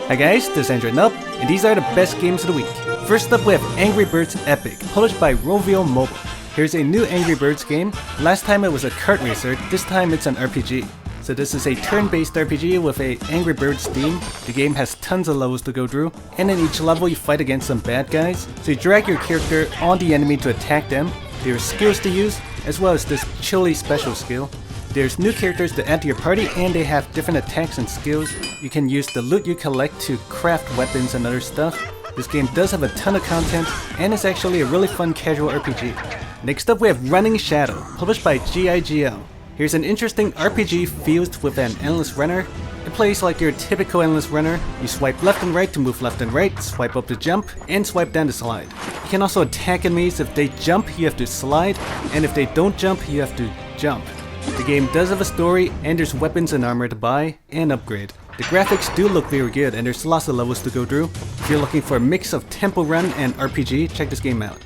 Hi guys, this is Android Nub, and these are the best games of the week. First up we have Angry Birds Epic, published by Rovio Mobile. Here's a new Angry Birds game. Last time it was a kart racer, this time it's an RPG. So this is a turn-based RPG with a Angry Birds theme. The game has tons of levels to go through, and in each level you fight against some bad guys. So you drag your character on the enemy to attack them. There are skills to use, as well as this chili special skill. There's new characters to add to your party, and they have different attacks and skills. You can use the loot you collect to craft weapons and other stuff. This game does have a ton of content, and it's actually a really fun casual RPG. Next up we have Running Shadow, published by GIGL. Here's an interesting RPG fused with an endless runner. It plays like your typical endless runner. You swipe left and right to move left and right, swipe up to jump, and swipe down to slide. You can also attack enemies. If they jump, you have to slide, and if they don't jump, you have to jump. The game does have a story, and there's weapons and armor to buy and upgrade. The graphics do look very good, and there's lots of levels to go through. If you're looking for a mix of tempo run and RPG, check this game out.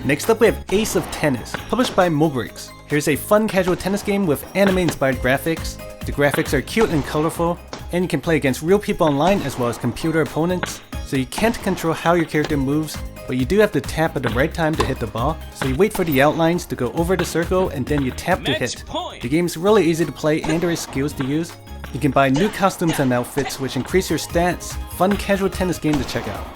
Next up we have Ace of Tennis, published by mobirix. Here's a fun casual tennis game with anime-inspired graphics. The graphics are cute and colorful, and you can play against real people online as well as computer opponents. So you can't control how your character moves, but you do have to tap at the right time to hit the ball. So you wait for the outlines to go over the circle and then you tap to hit. The game's really easy to play and there are skills to use. You can buy new costumes and outfits which increase your stats. Fun casual tennis game to check out.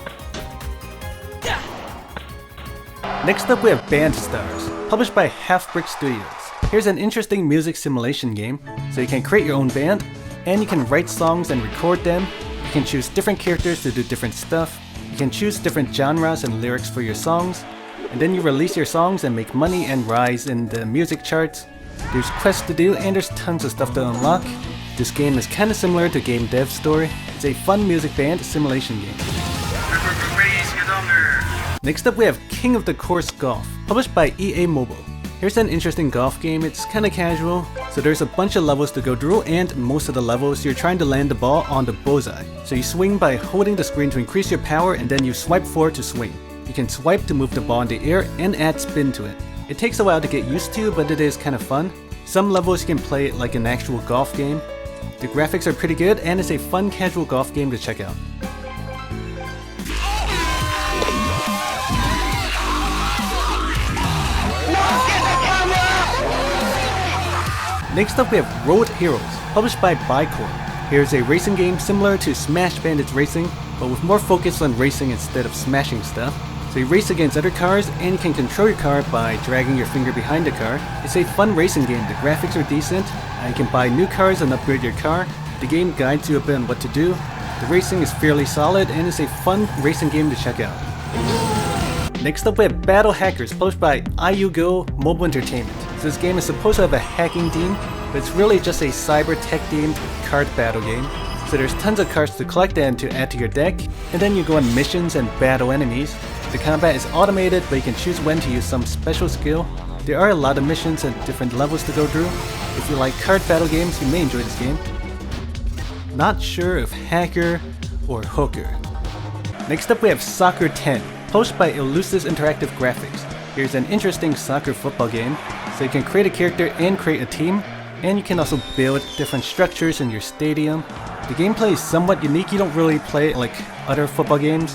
Next up we have Band Stars, published by Halfbrick Studios. Here's an interesting music simulation game. So you can create your own band, and you can write songs and record them. You can choose different characters to do different stuff. You can choose different genres and lyrics for your songs, and then you release your songs and make money and rise in the music charts. There's quests to do and there's tons of stuff to unlock. This game is kinda similar to Game Dev Story. It's a fun music band simulation game. Next up we have King of the Course Golf, published by EA Mobile. Here's an interesting golf game. It's kinda casual, so there's a bunch of levels to go through, and most of the levels you're trying to land the ball on the bullseye. So you swing by holding the screen to increase your power, and then you swipe forward to swing. You can swipe to move the ball in the air and add spin to it. It takes a while to get used to, but it is kinda fun. Some levels you can play like an actual golf game. The graphics are pretty good, and it's a fun casual golf game to check out. Next up we have Road Heroes, published by BiCORE. Here's a racing game similar to Smash Bandits Racing, but with more focus on racing instead of smashing stuff. So you race against other cars, and you can control your car by dragging your finger behind the car. It's a fun racing game. The graphics are decent, and you can buy new cars and upgrade your car. The game guides you a bit on what to do. The racing is fairly solid, and it's a fun racing game to check out. Next up we have Battle Hackers, published by IUGO Mobile Entertainment. So this game is supposed to have a hacking theme, but it's really just a cyber tech themed card battle game. So there's tons of cards to collect and to add to your deck, and then you go on missions and battle enemies. The combat is automated, but you can choose when to use some special skill. There are a lot of missions and different levels to go through. If you like card battle games, you may enjoy this game. Not sure if hacker or hooker. Next up we have Soccer 10, published by Ilusis Interactive Graphics. Here's an interesting soccer football game. So you can create a character and create a team, and you can also build different structures in your stadium. The gameplay is somewhat unique. You don't really play it like other football games.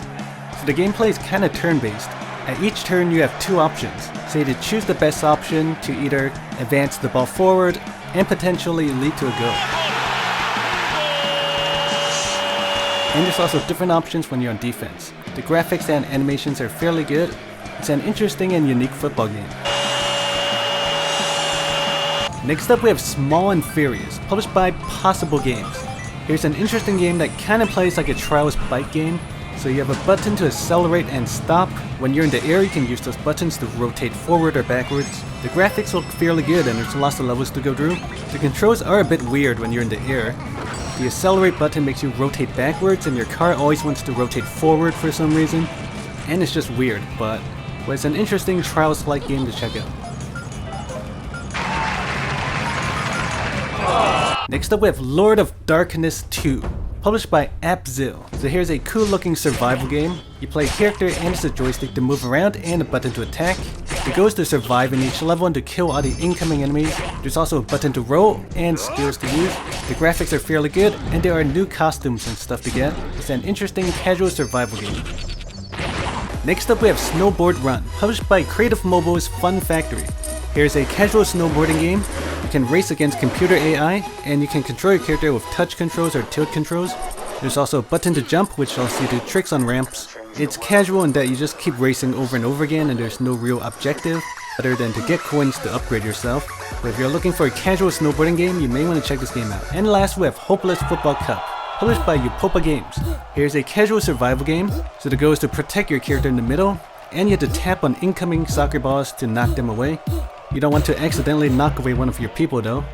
So the gameplay is kind of turn-based. At each turn you have two options. So you choose the best option to either advance the ball forward and potentially lead to a goal. And there's also different options when you're on defense. The graphics and animations are fairly good. It's an interesting and unique football game. Next up we have Small&Furious, published by APPZIL Games. Here's an interesting game that kinda plays like a Trials bike game. So you have a button to accelerate and stop. When you're in the air you can use those buttons to rotate forward or backwards. The graphics look fairly good and there's lots of levels to go through. The controls are a bit weird when you're in the air. The accelerate button makes you rotate backwards and your car always wants to rotate forward for some reason. And it's just weird, but it's an interesting Trials-like game to check out. Next up we have Lord of Darkness 2, published by APPZIL. So here's a cool looking survival game. You play a character and it's a joystick to move around and a button to attack. The goal is to survive in each level and to kill all the incoming enemies. There's also a button to roll and skills to use. The graphics are fairly good and there are new costumes and stuff to get. It's an interesting casual survival game. Next up we have Snowboard Run, published by Creative Mobile's Fun Factory. Here's a casual snowboarding game. You can race against computer AI, and you can control your character with touch controls or tilt controls. There's also a button to jump, which lets you do tricks on ramps. It's casual in that you just keep racing over and over again and there's no real objective other than to get coins to upgrade yourself. But if you're looking for a casual snowboarding game, you may want to check this game out. And last we have Hopeless Football Cup, published by Upopa Games. Here's a casual survival game, so the goal is to protect your character in the middle, and you have to tap on incoming soccer balls to knock them away. You don't want to accidentally knock away one of your people though.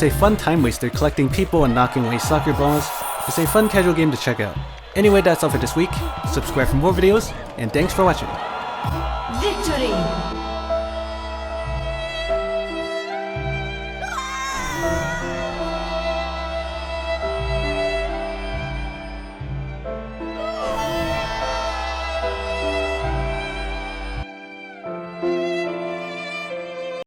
It's a fun time waster collecting people and knocking away soccer balls. It's a fun casual game to check out. Anyway, that's all for this week. Subscribe for more videos, and thanks for watching.